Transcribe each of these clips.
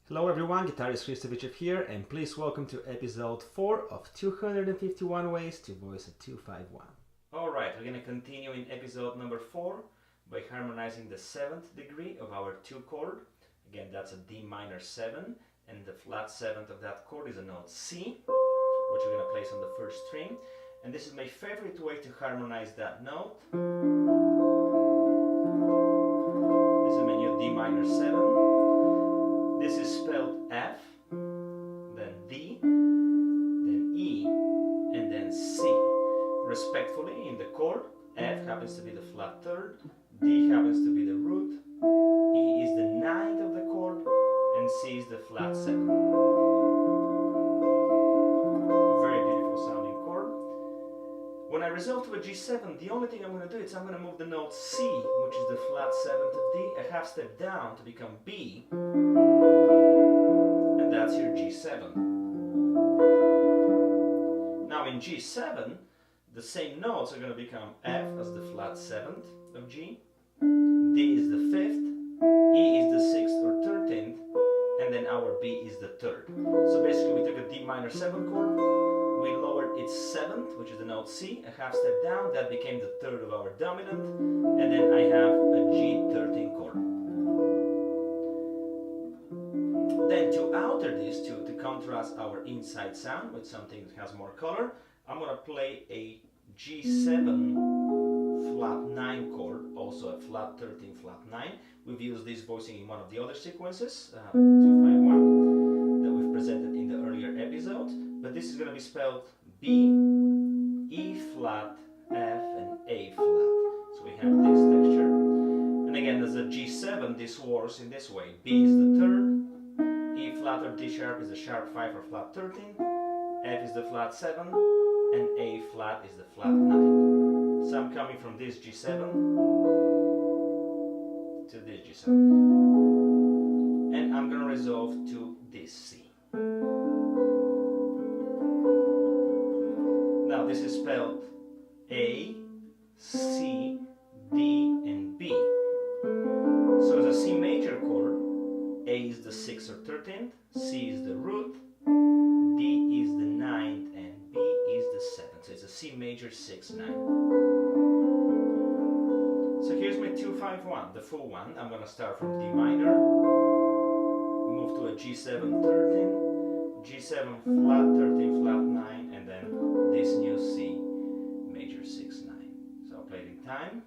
Hello everyone, guitarist Hristo Vitchev here, and please welcome to episode 4 of 251 Ways to Voice a 251. Alright, we're going to continue in episode number 4 by harmonizing the 7th degree of our 2 chord. Again, that's a D minor 7, and the flat 7th of that chord is a note C, which we're going to place on the 1st string. And this is my favorite way to harmonize that note. This is my new D minor 7. This is spelled F, then D, then E, and then C. Respectfully, in the chord, F happens to be the flat 3rd, D happens to be the root, E is the 9th of the chord, and C is the flat 7th. A very beautiful sounding chord. When I resolve to a G7, the only thing I'm going to do is I'm going to move the note C, which is the flat 7th of D, a half step down to become B. And that's your G7. Now in G7, the same notes are going to become F as the flat 7th of G, D is the 5th, E is the 6th or 13th, and then our B is the 3rd. So basically we took a D minor 7 chord, we lowered its 7th, which is the note C, a half step down, that became the 3rd of our dominant, and then I have a G13 chord. Then to outer this, to contrast our inside sound with something that has more color, I'm going to play a G7 flat 9 chord, also a flat 13 flat 9. We've used this voicing in one of the other sequences, 251, that we've presented in the earlier episode, but this is going to be spelled B, E flat, F, and A flat. So we have this texture. And again, as a G7, this works in this way. B is the 3rd, E flat or D sharp is the sharp 5 or flat 13, F is the flat 7, and A flat is the flat 9. So I'm coming from this G7 to this G7. And I'm going to resolve to this C. Now this is spelled A, C, D, and B. So as a C major chord, A is the 6th or 13th, C is the root, D is the 9th, and B is the 7th. So it's a C major 6, 9. So here's my 251, the full one. I'm going to start from D minor, move to a G7 13, G7 flat 13 flat 9, and then this new C major 6, 9. So I'll play it in time.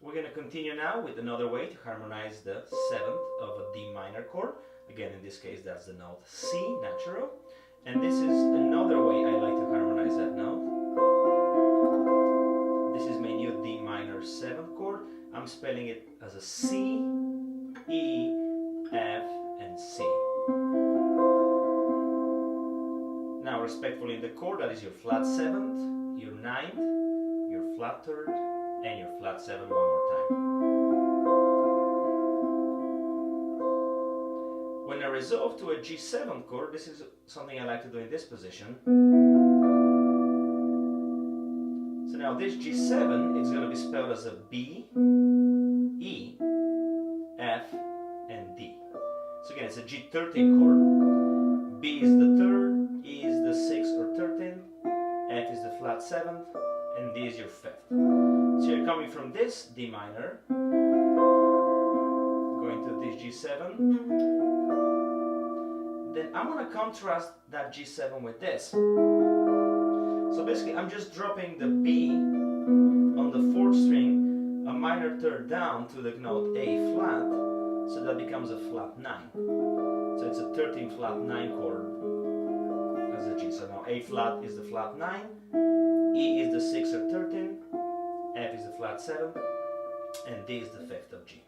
We're going to continue now with another way to harmonize the 7th of a D minor chord. Again, in this case, that's the note C, natural. And this is another way I like to harmonize that note. This is my new D minor 7th chord. I'm spelling it as a C, E, F, and C. Now, respectfully in the chord, that is your flat 7th, your 9th, your flat 3rd, and your flat 7 one more time. When I resolve to a G7 chord, this is something I like to do in this position. So now this G7 is going to be spelled as a B, E, F, and D. So again, it's a G13 chord. B is the 3rd, E is the 6th or 13th, F is the flat 7th, and D is your 5th. So you're coming from this D minor, going to this G7, then I'm going to contrast that G7 with this. So basically I'm just dropping the B on the 4th string, a minor 3rd down to the note A flat, so that becomes a flat 9. So it's a 13 flat 9 chord as a G. So now A flat is the flat 9, E is the 6th or 13, F is the flat 7, and D is the 5th of G.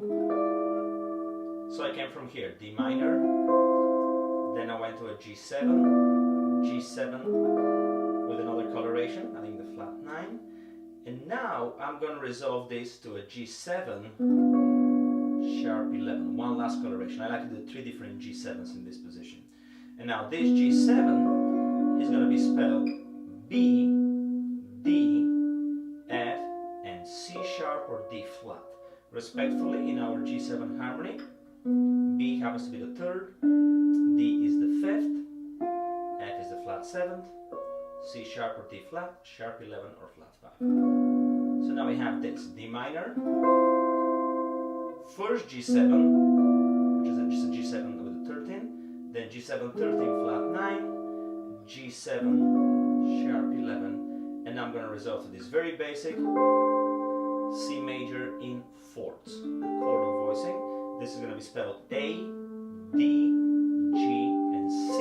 So I came from here, D minor, then I went to a G7, G7 with another coloration, adding the flat 9, and now I'm going to resolve this to a G7 sharp 11. One last coloration. I like to do 3 different G7s in this position. And now this G7 is going to be spelled B, D, F, and C sharp or D flat. Respectfully, in our G7 harmony, B happens to be the 3rd, D is the 5th, F is the flat 7th, C sharp or D flat, sharp 11 or flat 5. So now we have this D minor, first G7, which is just a G7 with a 13, then G7 13 flat 9, G7 sharp 11, and I'm going to resolve to this very basic C major in fourths, chord of voicing. This is going to be spelled A, D, G, and C,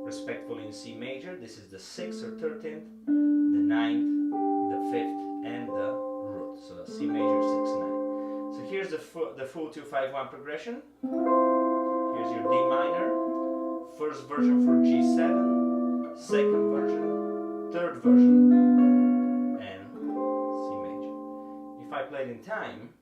respectfully in C major. This is the 6th or 13th, the 9th, the 5th, and the root. So C major 6, 9. So here's the full 2-5-1 progression. Here's your D minor, first version for G7, second version, third version, and C major. If I play it in time,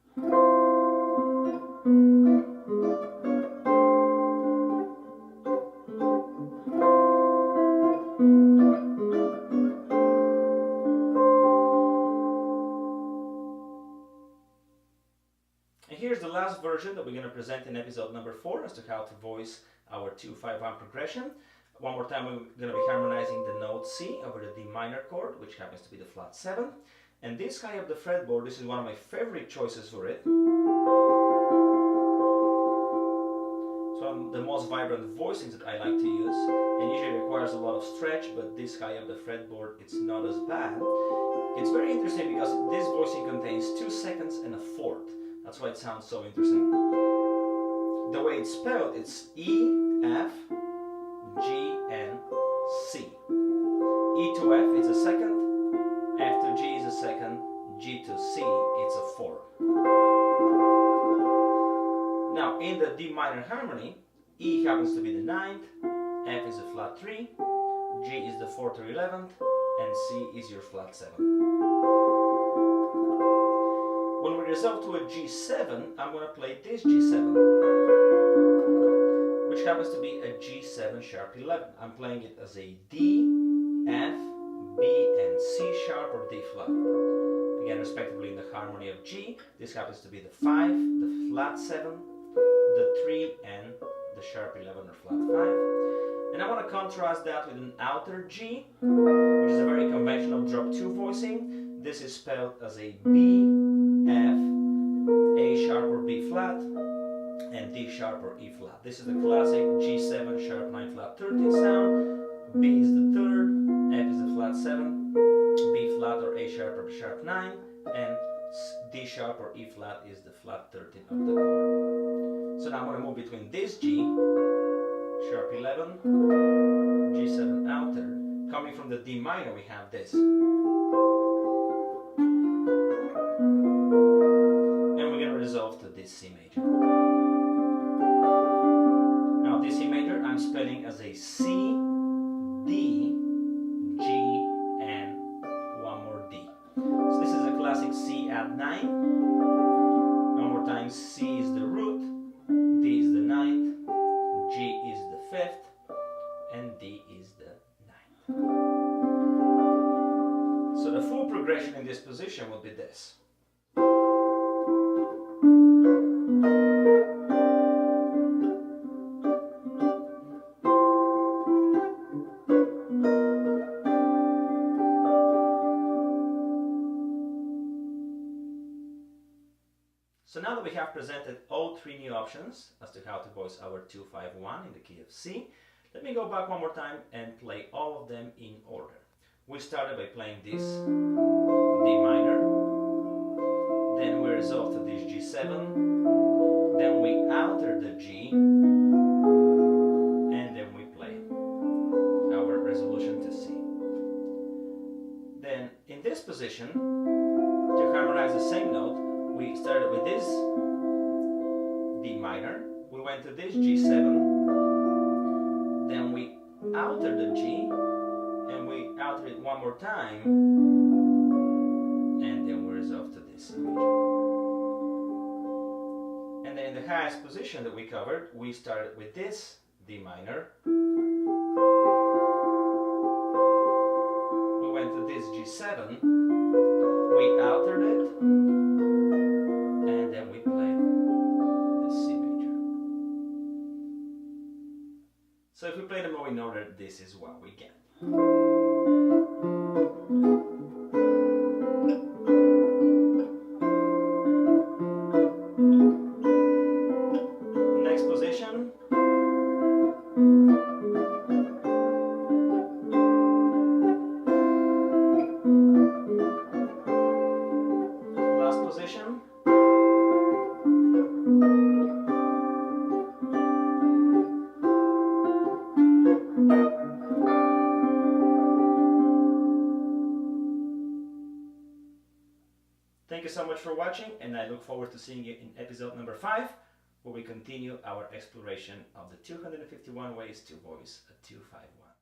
and here's the last version that we're going to present in episode number 4 as to how to voice our 2-5-1 progression. One more time, we're going to be harmonizing the note C over the D minor chord, which happens to be the flat 7. And this high up the fretboard, this is one of my favorite choices for it. It's one of the most vibrant voicings that I like to use, and usually requires a lot of stretch, but this high up the fretboard, it's not as bad. It's very interesting because this voicing contains 2 seconds and a fourth. That's why it sounds so interesting. The way it's spelled, it's E, F, G, and C. E to F is a second, F to G is a second, G to C it's a 4. Now in the D minor harmony, E happens to be the 9th, F is a flat 3, G is the 4th or 11th, and C is your flat 7. When we resolve to a G7, I'm going to play this G7, which happens to be a G7 sharp 11. I'm playing it as a D, F, B, and C sharp or D flat. Again, respectively in the harmony of G, this happens to be the 5, the flat 7, the 3, and the sharp 11 or flat 5. And I want to contrast that with an outer G, which is a very conventional drop 2 voicing. This is spelled as a B, F, A sharp or B flat, and D sharp or E flat. This is the classic G7 sharp 9 flat 13 sound. B is the 3rd, F is the flat 7, B flat or A sharp or sharp 9, and D sharp or E flat is the flat 13 of the chord. So now I'm going to move between this G, sharp 11, G7 outer. Coming from the D minor, we have this. And we're going to resolve to this C major. Now this C major I'm spelling as a C, D, G, and one more D. So this is a classic C add 9. One more time, C is the root, D is the 9th, G is the 5th, and D is the 9th. So the full progression in this position will be this. So now that we have presented all 3 new options as to how to voice our 2-5-1 in the key of C, let me go back one more time and play all of them in order. We started by playing this D minor, then we resolved to this G7, then we outer the G, and then we play our resolution to C. Then in this position, to harmonize the same note, we started with this D minor, we went to this G7, then we outered the G, and we outered it one more time, and then we resolved to this C major. And then And the highest position that we covered, we started with this D minor. We went to this G7, we altered it, and then we played the C major. So if we play them all in order, this is what we get. Next position. Last position. Thank you so much for watching, and I look forward to seeing you in episode number 5, where we continue our exploration of the 251 ways to voice a 251.